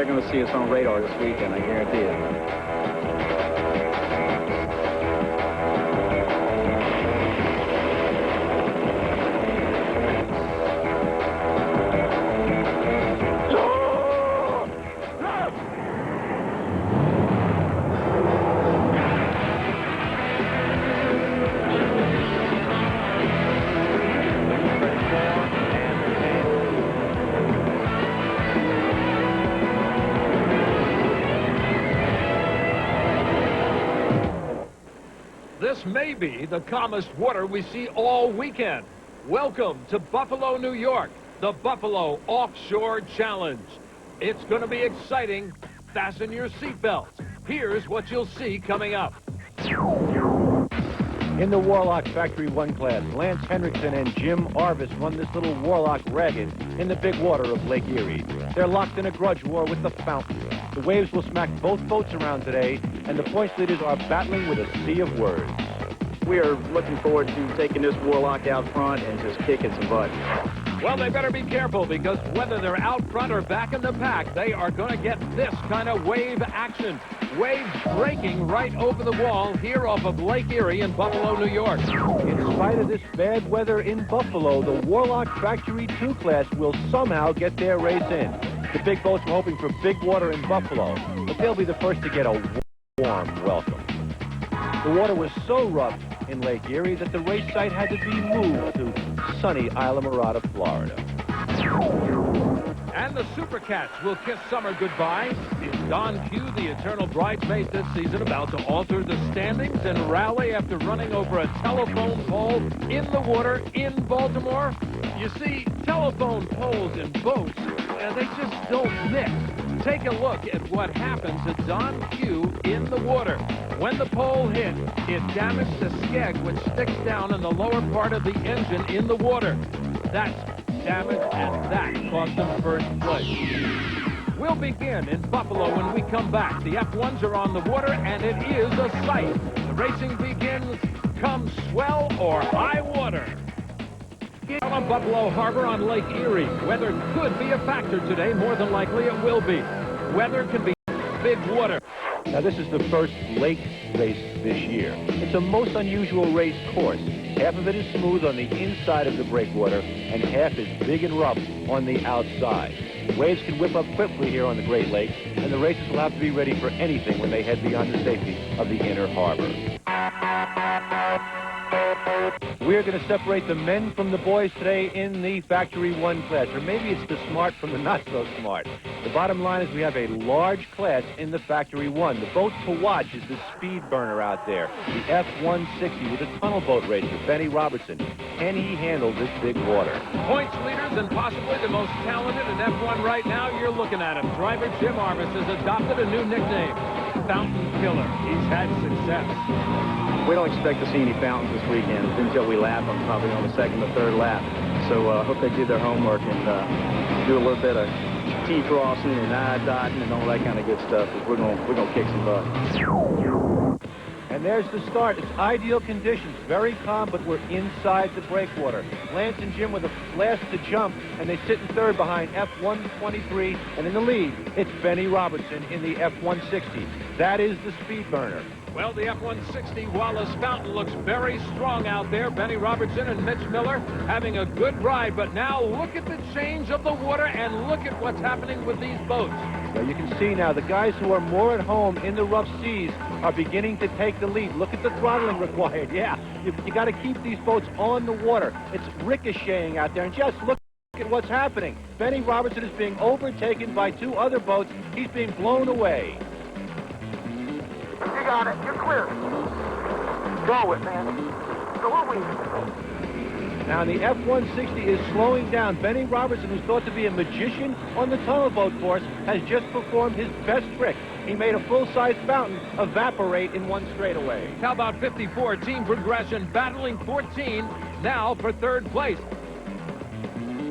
they're going to see us on radar this weekend, I guarantee it. This may be the calmest water we see all weekend. Welcome to Buffalo, New York, the Buffalo Offshore Challenge. It's going to be exciting. Fasten your seatbelts. Here's what you'll see coming up. In the Warlock Factory 1 class, Lance Henriksen and Jim Arvis run this little Warlock ragged in the big water of Lake Erie. They're locked in a grudge war with the fountain. The waves will smack both boats around today, and the points leaders are battling with a sea of words. We are looking forward to taking this Warlock out front and just kicking some butt. Well, they better be careful, because whether they're out front or back in the pack, they are going to get this kind of wave action. Waves breaking right over the wall here off of Lake Erie in Buffalo, New York. In spite of this bad weather in Buffalo, the Warlock Factory 2 class will somehow get their race in. The big boats were hoping for big water in Buffalo, but they'll be the first to get a warm welcome. The water was so rough in Lake Erie that the race site had to be moved to sunny Islamorada, Florida. And the Supercats will kiss summer goodbye. Is Don Q, the eternal bridesmaid this season, about to alter the standings and rally after running over a telephone pole in the water in Baltimore? You see, telephone poles in boats, they just don't mix. Take a look at what happened to Don Q in the water. When the pole hit, it damaged the skeg, which sticks down in the lower part of the engine in the water. That's damage, and that cost him first place. We'll begin in Buffalo when we come back. The F1s are on the water, and it is a sight. The racing begins come swell or high water. Out on Buffalo Harbor on Lake Erie. Weather could be a factor today. More than likely it will be. Weather can be big water. Now, this is the first lake race this year. It's a most unusual race course. Half of it is smooth on the inside of the breakwater, and half is big and rough on the outside. Waves can whip up quickly here on the Great Lakes, and the racers will have to be ready for anything when they head beyond the safety of the inner harbor. We're going to separate the men from the boys today in the Factory 1 class, or maybe it's the smart from the not-so-smart. The bottom line is we have a large class in the Factory 1. The boat to watch is the speed burner out there, the F-160 with a tunnel boat racer, Benny Robertson. Can he handle this big water? Points leaders and possibly the most talented in F1 right now, you're looking at him. Driver Jim Arvis has adopted a new nickname, Fountain Killer. He's had success. We don't expect to see any fountains this weekend until we lap them, probably on the second or third lap. So I hope they do their homework and do a little bit of T-crossing and I-dotting and all that kind of good stuff, because we're gonna kick some butt. And there's the start. It's ideal conditions, very calm, but we're inside the breakwater. Lance and Jim with a last to jump, and they sit in third behind F-123, and in the lead, it's Benny Robertson in the F-160. That is the speed burner. Well, the F-160 Wallace Fountain looks very strong out there. Benny Robertson and Mitch Miller having a good ride. But now look at the change of the water and look at what's happening with these boats. Well, you can see now the guys who are more at home in the rough seas are beginning to take the lead. Look at the throttling required. Yeah, you got to keep these boats on the water. It's ricocheting out there. And just look at what's happening. Benny Robertson is being overtaken by two other boats. He's being blown away. You got it. You're clear. Go it, man. Go away. Now, the F-160 is slowing down. Benny Robertson, who's thought to be a magician on the tunnel boat course, has just performed his best trick. He made a full-size fountain evaporate in one straightaway. How about 54, team progression, battling 14, now for third place.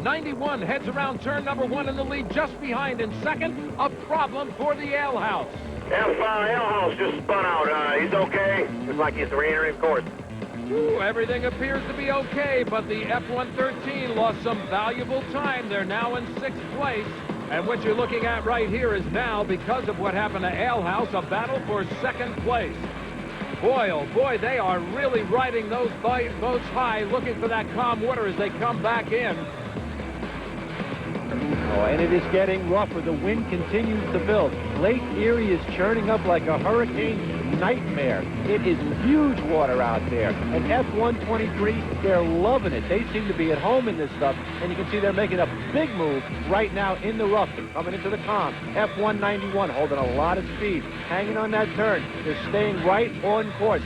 91 heads around turn number 1 in the lead, just behind in second. A problem for the Ale House. Ale House just spun out. He's okay. Looks like he's re-entering course. Ooh, everything appears to be okay, but the F-113 lost some valuable time. They're now in 6th place. And what you're looking at right here is now, because of what happened to Ale House, a battle for second place. Boy, oh boy, they are really riding those boats high, looking for that calm water as they come back in. Oh, and it is getting rougher. The wind continues to build. Lake Erie is churning up like a hurricane nightmare. It is huge water out there. And F-123, they're loving it. They seem to be at home in this stuff. And you can see they're making a big move right now in the rough. They're coming into the calm. F-191 holding a lot of speed, hanging on that turn. They're staying right on course.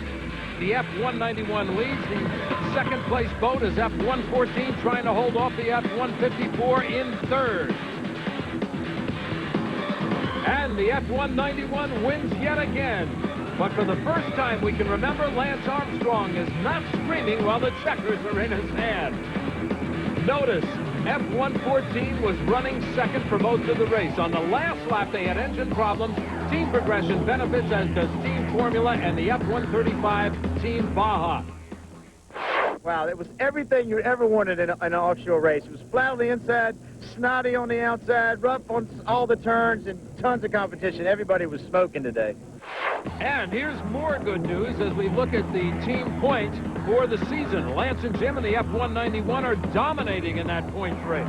The F-191 leads. The second-place boat is F-114 trying to hold off the F-154 in third. And the F-191 wins yet again. But for the first time we can remember, Lance Armstrong is not screaming while the checkers are in his hand. Notice, F-114 was running second for most of the race. On the last lap, they had engine problems. Team Progression benefits, as does Team Formula and the F-135 Team Baja. Wow, it was everything you ever wanted in an offshore race. It was flat on the inside, snotty on the outside, rough on all the turns, and tons of competition. Everybody was smoking today. And here's more good news as we look at the team points for the season. Lance and Jim and the F-191 are dominating in that points race.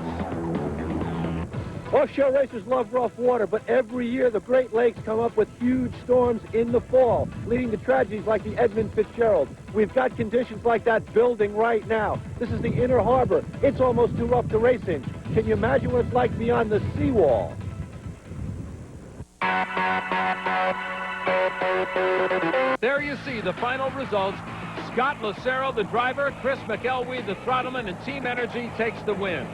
Offshore racers love rough water, but every year the Great Lakes come up with huge storms in the fall, leading to tragedies like the Edmund Fitzgerald. We've got conditions like that building right now. This is the inner harbor. It's almost too rough to race in. Can you imagine what it's like beyond the seawall? There you see the final results. Scott Lucero, the driver, Chris McElwee, the throttlman, and Team Energy takes the win.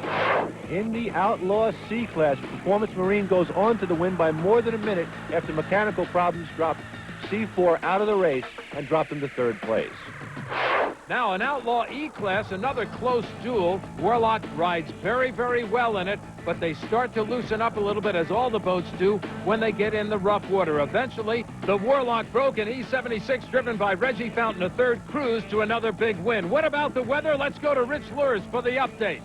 In the Outlaw C class, Performance Marine goes on to the win by more than a minute after mechanical problems dropped C4 out of the race and dropped him to third place. Now, in Outlaw E class, another close duel. Warlock rides very, very well in it, but they start to loosen up a little bit, as all the boats do, when they get in the rough water. Eventually, the Warlock broke an E76 driven by Reggie Fountain, a third cruise to another big win. What about the weather? Let's go to Rich Lurs for the update.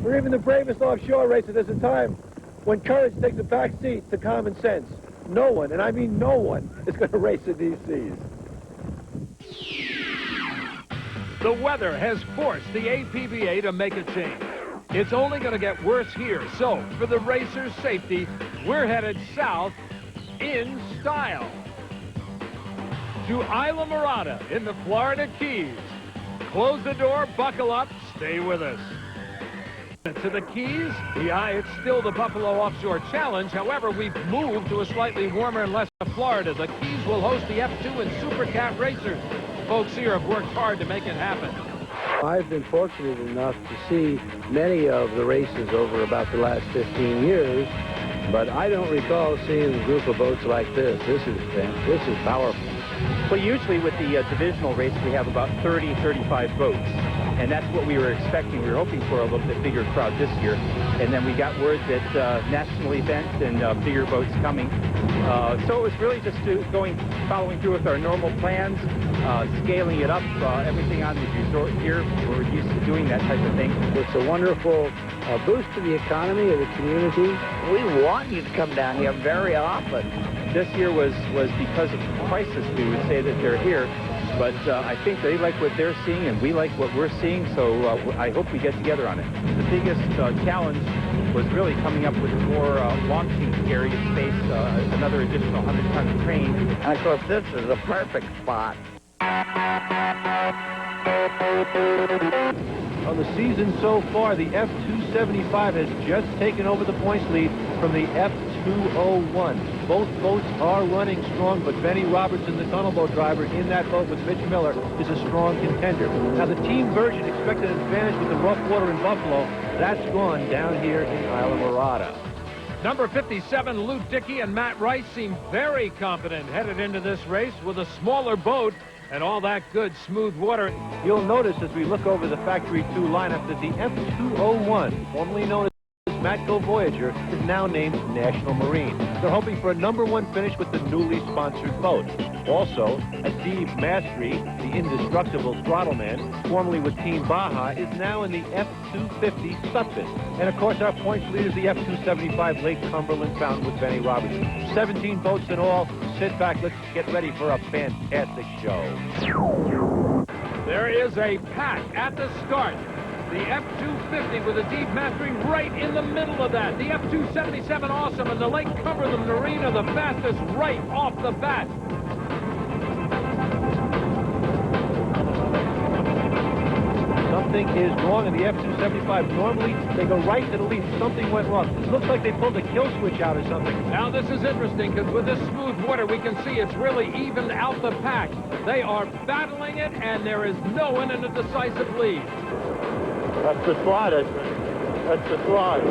For even the bravest offshore racer, there's a time when courage takes a back seat to common sense. No one, and I mean no one, is going to race in these seas. The weather has forced the APBA to make a change. It's only going to get worse here. So, for the racers' safety, we're headed south in style to Isla Mirada in the Florida Keys. Close the door, buckle up, stay with us. To the Keys, yeah, it's still the Buffalo Offshore Challenge. However, we've moved to a slightly warmer and less Florida. The Keys will host the F2 and Super Cat racers. Folks here have worked hard to make it happen. I've been fortunate enough to see many of the races over about the last 15 years, but I don't recall seeing a group of boats like this. This is powerful. Well, usually with the divisional race, we have about 30, 35 boats. And that's what we were expecting. We were hoping for a little bit bigger crowd this year. And then we got word that national event and bigger boats coming. So it was really just following through with our normal plans, scaling it up, everything on the resort here. We're used to doing that type of thing. It's a wonderful boost to the economy of the community. We want you to come down here very often. This year was because of crisis, we would say that they're here. But I think they like what they're seeing, and we like what we're seeing, so I hope we get together on it. The biggest challenge was really coming up with more launching area space, another additional 100-ton crane. And, of course, this is a perfect spot. On the season so far, the F-275 has just taken over the points lead from the F-201. Both boats are running strong, but Benny Robertson, the tunnel boat driver in that boat with Mitch Miller, is a strong contender. Now, the team version expected an advantage with the rough water in Buffalo. That's gone down here in Isla Mirada. Number 57, Lou Dickey and Matt Rice seem very confident headed into this race with a smaller boat and all that good smooth water. You'll notice as we look over the Factory 2 lineup that the F-201, formerly known as Matco Voyager is now named National Marine. They're hoping for a #1 finish with the newly sponsored boat. Also, Adib Mastri, the indestructible throttle man, formerly with Team Baja, is now in the F-250 Sutphin. And of course, our points leader is the F-275 Lake Cumberland Fountain with Benny Robertson. 17 boats in all. Sit back, let's get ready for a fantastic show. There is a pack at the start. The F-250 with a deep mastery right in the middle of that. The F-277 Awesome and the Lake Cumberland Marine are the fastest right off the bat. Something is wrong in the F-275. Normally, they go right to the lead. Something went wrong. It looks like they pulled the kill switch out or something. Now, this is interesting because with this smooth water, we can see it's really evened out the pack. They are battling it, and there is no one in a decisive lead. That's the slide, I think. That's the slide.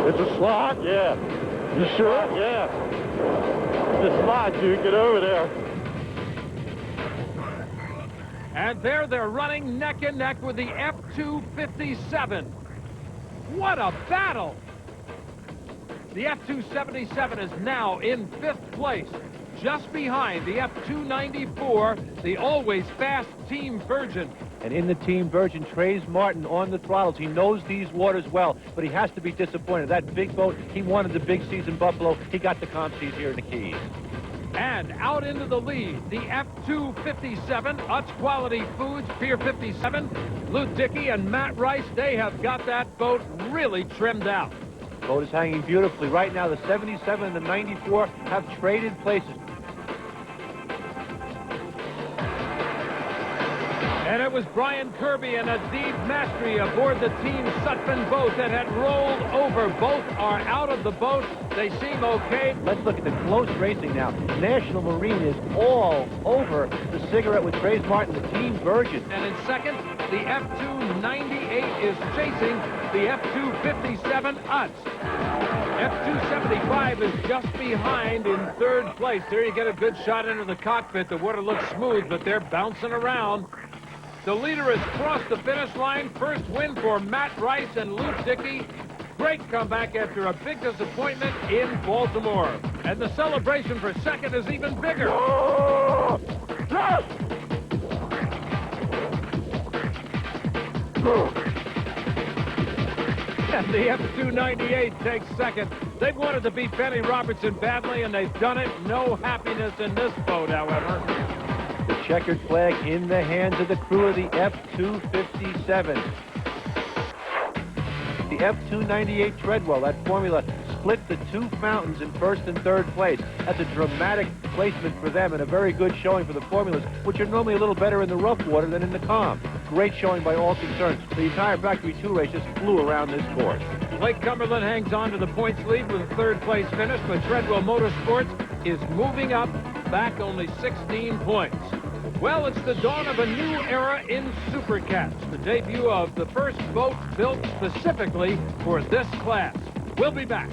It's a slide? Yeah. You sure? Yeah. It's a slide, dude. Get over there. And there they're running neck and neck with the F-257. What a battle! The F-277 is now in 5th place, just behind the F-294, the always fast Team Virgin. And in the Team Virgin, Trace Martin on the throttles. He knows these waters well, but he has to be disappointed. That big boat, he wanted the big seas in Buffalo. He got the comp seas here in the Keys. And out into the lead, the F-257, Utz Quality Foods, Pier 57, Lou Dickey and Matt Rice, they have got that boat really trimmed out. The boat is hanging beautifully. Right now, the 77 and the 94 have traded places. And it was Brian Kirby and Adib Mastri aboard the Team Sutphin boat that had rolled over. Both are out of the boat. They seem okay. Let's look at the close racing now. National Marine is all over the cigarette with Trace Martin, the Team Virgin. And in second, the F-298 is chasing the F-257 Utz. F-275 is just behind in 3rd place. There you get a good shot into the cockpit. The water looks smooth, but they're bouncing around. The leader has crossed the finish line. First win for Matt Rice and Lou Dickey. Great comeback after a big disappointment in Baltimore. And the celebration for second is even bigger. Oh! Yes! And the F-298 takes second. They've wanted to beat Benny Robertson badly, and they've done it. No happiness in this boat, however. The checkered flag in the hands of the crew of the F-257. The F-298 Treadwell, that formula, split the 2 fountains in 1st and 3rd place. That's a dramatic placement for them and a very good showing for the formulas, which are normally a little better in the rough water than in the calm. Great showing by all concerned. The entire Factory 2 race just flew around this course. Lake Cumberland hangs on to the points lead with a 3rd place finish, but Treadwell Motorsports is moving up, back only 16 points. Well, it's the dawn of a new era in Supercats, the debut of the first boat built specifically for this class. We'll be back.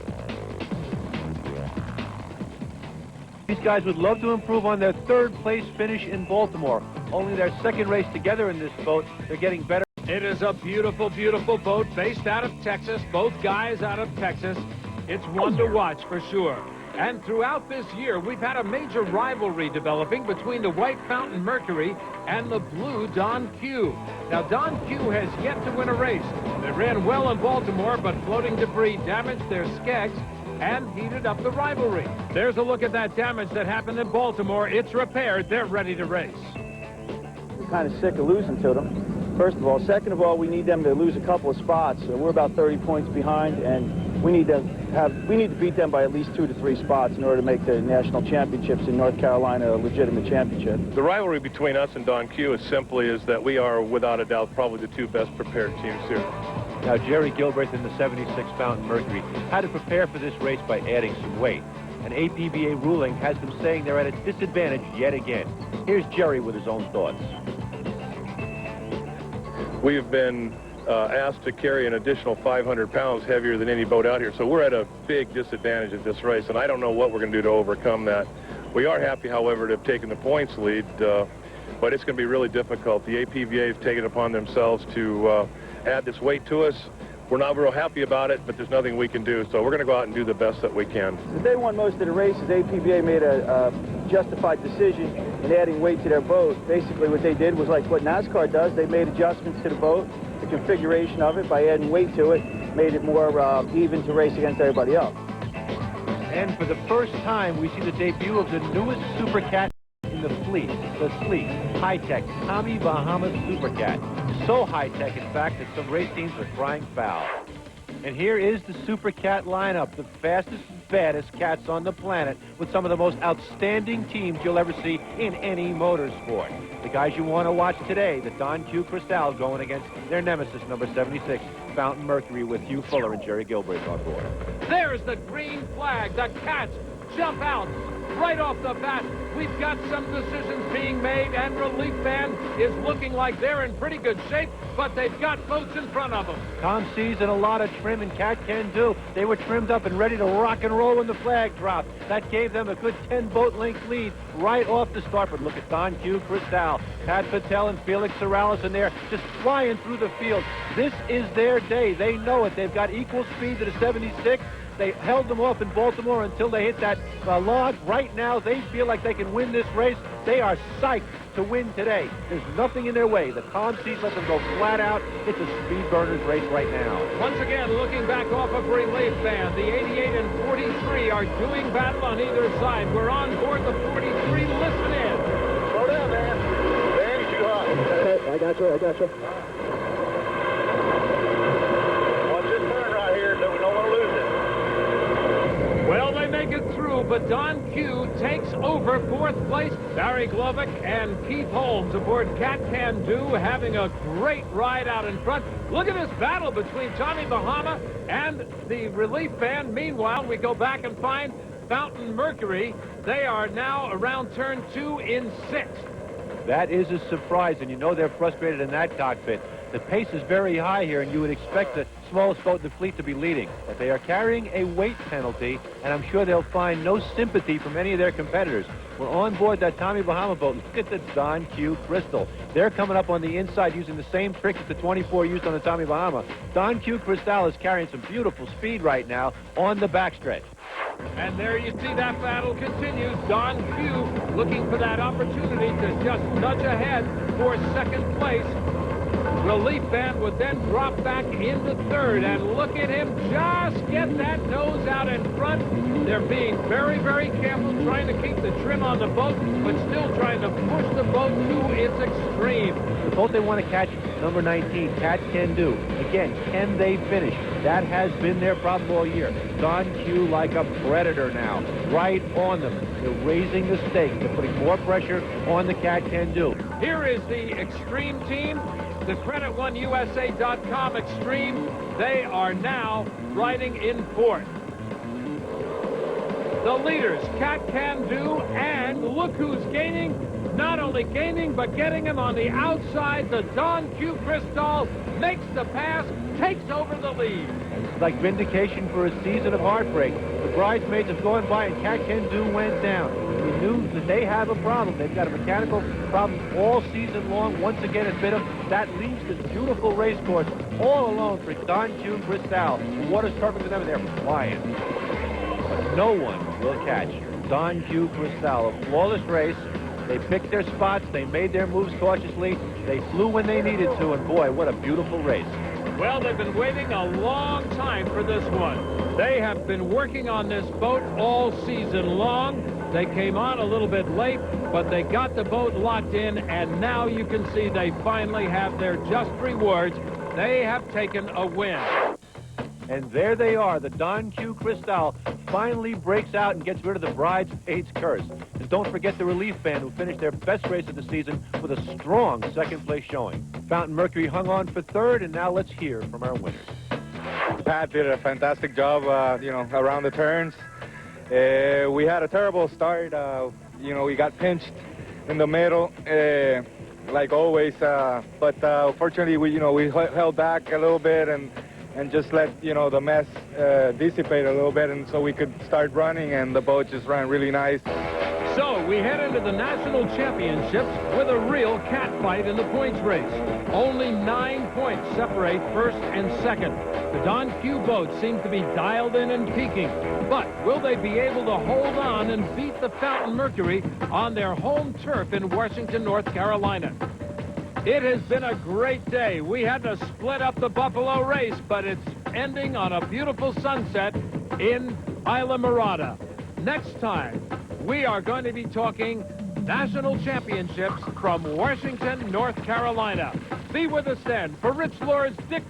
These guys would love to improve on their 3rd place finish in Baltimore. Only their 2nd race together in this boat, they're getting better. It is a beautiful, beautiful boat based out of Texas, both guys out of Texas. It's one to watch for sure. And throughout this year, we've had a major rivalry developing between the White Fountain Mercury and the blue Don Q. Now, Don Q has yet to win a race. They ran well in Baltimore, but floating debris damaged their skegs and heated up the rivalry. There's a look at that damage that happened in Baltimore. It's repaired. They're ready to race. We're kind of sick of losing to them, first of all. Second of all, we need them to lose a couple of spots. We're about 30 points behind, and we need to beat them by at least 2 to 3 spots in order to make the national championships in North Carolina a legitimate championship. The rivalry between us and Don Q is simply that we are, without a doubt, probably the 2 best prepared teams here. Now, Jerry Gilbreth in the 76 Fountain Mercury had to prepare for this race by adding some weight. An APBA ruling has them saying they're at a disadvantage yet again. Here's Jerry with his own thoughts. We have been asked to carry an additional 500 pounds heavier than any boat out here, so we're at a big disadvantage at this race, and I don't know what we're going to do to overcome that. We are happy, however, to have taken the points lead, but it's going to be really difficult. The APBA has taken it upon themselves to add this weight to us. we're not real happy about it, but there's nothing we can do. So we're going to go out and do the best that we can. They won most of the races. APBA made a justified decision in adding weight to their boat. Basically what they did was like what NASCAR does. They made adjustments to the boat, the configuration of it, by adding weight to it, made it more even to race against everybody else. And for the first time, we see the debut of the newest Super Cat in the fleet, the sleek, high-tech Tommy Bahama Super Cat. So high-tech, in fact, that some race teams are crying foul. And here is the Super Cat lineup, the fastest, baddest cats on the planet, with some of the most outstanding teams you'll ever see in any motorsport. The guys you want to watch today, the Don Q Cristal going against their nemesis, number 76, Fountain Mercury, with Hugh Fuller and Jerry Gilbert on board. There's the green flag. The Cats jump out right off the bat. We've got some decisions being made, and Relief Band is looking like they're in pretty good shape, but they've got boats in front of them. Tom C's and a lot of trim, and Cat Can Do. They were trimmed up and ready to rock and roll when the flag dropped. That gave them a good 10-boat length lead right off the start. But look at Don Q Cristal, Pat Patel, and Felix Sorales in there just flying through the field. This is their day. They know it. They've got equal speed to the 76. They held them off in Baltimore until they hit that log. Right now, they feel like they can win this race. They are psyched to win today. There's nothing in their way. The calm seas let them go flat out. It's a speed burners race right now. Once again, looking back off of Relief Band, the 88 and 43 are doing battle on either side. We're on board the 43. Listen in. Slow down, man. Very too high. Okay, I got you. Watch this turn right here so we don't want to lose it. Well, they make it through, but Don Q takes over fourth place. Barry Glovick and Keith Holmes aboard Cat Can Do, having a great ride out in front. Look at this battle between Tommy Bahama and the Relief Band. Meanwhile, we go back and find Fountain Mercury. They are now around turn 2 in 6th. That is a surprise, and you know they're frustrated in that cockpit. The pace is very high here, and you would expect the smallest boat in the fleet to be leading. But they are carrying a weight penalty, and I'm sure they'll find no sympathy from any of their competitors. We're on board that Tommy Bahama boat. Look at the Don Q Crystal. They're coming up on the inside using the same trick that the 24 used on the Tommy Bahama. Don Q Cristal is carrying some beautiful speed right now on the backstretch. And there you see that battle continues. Don Q looking for that opportunity to just nudge ahead for second place. Relief Band would then drop back into third, and look at him just get that nose out in front. They're being very, very careful, trying to keep the trim on the boat, but still trying to push the boat to its extreme. The boat they want to catch, number 19, Cat Can Do. Again, can they finish? That has been their problem all year. Don Q like a predator now, right on them. They're raising the stakes. They're putting more pressure on the Cat Can Do. Here is the Extreme team, the Credit1USA.com Extreme. They are now riding in fourth. The leaders, Cat Can Do, and look who's gaining. Not only gaining, but getting him on the outside. The Don Q Cristal makes the pass, takes over the lead. It's like vindication for a season of heartbreak. The bridesmaids have gone by and Cat Can Do went down. We knew that they have a problem. They've got a mechanical problem all season long. Once again, it's been that leaves this beautiful race course all alone for Don Q Cristal. The water's perfect for them, and they're flying. But no one will catch Don Q Cristal. A flawless race. They picked their spots. They made their moves cautiously. They flew when they needed to, and boy, what a beautiful race. Well, they've been waiting a long time for this one. They have been working on this boat all season long. They came on a little bit late, but they got the boat locked in, and now you can see they finally have their just rewards. They have taken a win. And there they are. The Don Q Cristal finally breaks out and gets rid of the bridesmaids' curse. And don't forget the Relief Band, who finished their best race of the season with a strong second-place showing. Fountain Mercury hung on for third, and now let's hear from our winners. Pat did a fantastic job, around the turns. We had a terrible start. We got pinched in the middle, like always. But fortunately, we held back a little bit and just let the mess dissipate a little bit, and so we could start running, and the boat just ran really nice. So we head into the national championships with a real catfight in the points race. Only 9 points separate first and second. The Don Q boats seem to be dialed in and peaking. But will they be able to hold on and beat the Fountain Mercury on their home turf in Washington, North Carolina? It has been a great day. We had to split up the Buffalo race, but it's ending on a beautiful sunset in Isla Mirada. Next time, we are going to be talking national championships from Washington, North Carolina. Be with us then. For Rich Lord's Dick